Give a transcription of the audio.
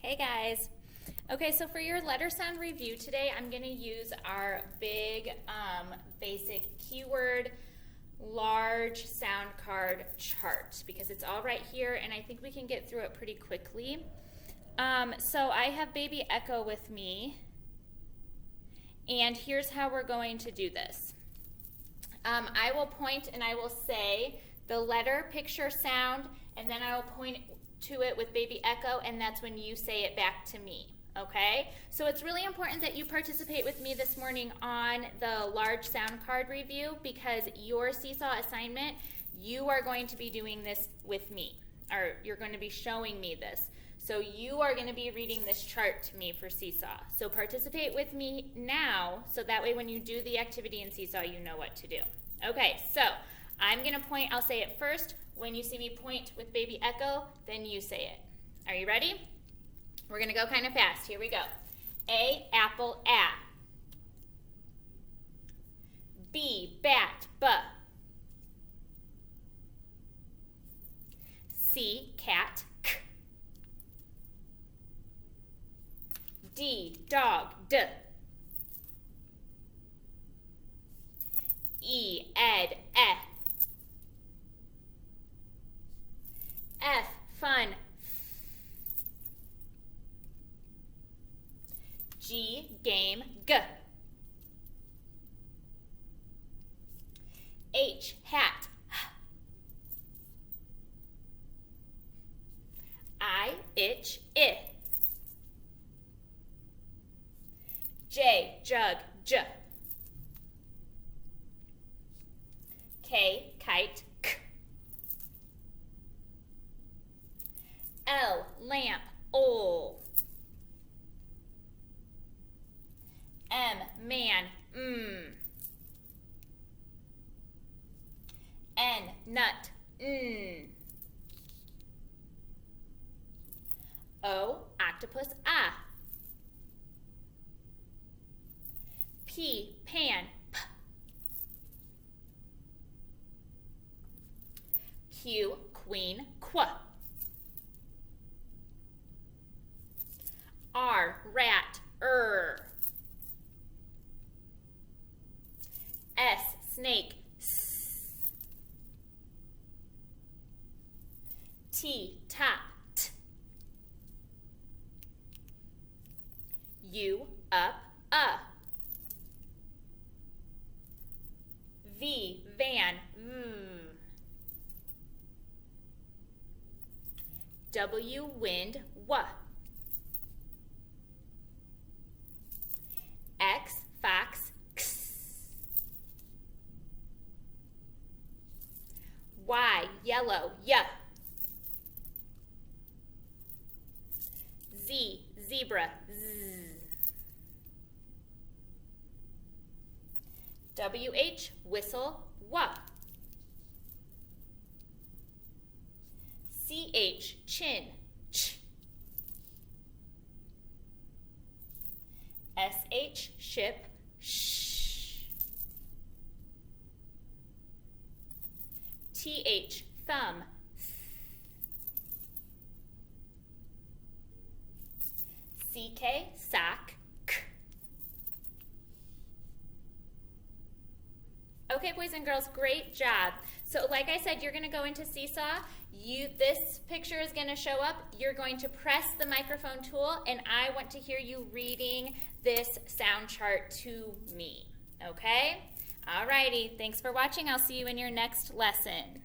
Hey guys. Okay, so for your letter sound review today, I'm going to use our big basic keyword large sound card chart because it's all right here and I think we can get through it pretty quickly. So I have Baby Echo with me, and here's how we're going to do this. I will point and I will say the letter, picture, sound, and then I will point to it with Baby Echo, and that's when you say it back to me. Okay? So it's really important that you participate with me this morning on the large sound card review because your Seesaw assignment, you are going to be doing this with me, or you're going to be showing me this. So you are going to be reading this chart to me for Seesaw. So participate with me now so that way when you do the activity in Seesaw, you know what to do. Okay, so I'm going to point, I'll say it first. When you see me point with Baby Echo, then you say it. Are you ready? We're going to go kind of fast. Here we go. A, apple, A. B, bat, B. C, cat, K. D, dog, D. E, ed, E. F, fun, G, game, G. H, hat, I, itch, I. J, jug, J. K, kite, K. L, lamp, ol. M, man, N, nut, n. O, octopus, ah. P, pan, p. Q, queen, qu. R, rat, S, snake, s. T, top, t. U, up, V, van, v. W, wind, w. X, fox, x. Y, yellow, y. Z, zebra, z. WH, whistle, w. CH, chin, ch. SH, ship, sh. TH, thumb, th. CK, sock, k. Okay, boys and girls, great job. So like I said, you're going to go into Seesaw. This picture is going to show up. You're going to press the microphone tool, and I want to hear you reading this sound chart to me. Okay? Alrighty. Thanks for watching. I'll see you in your next lesson.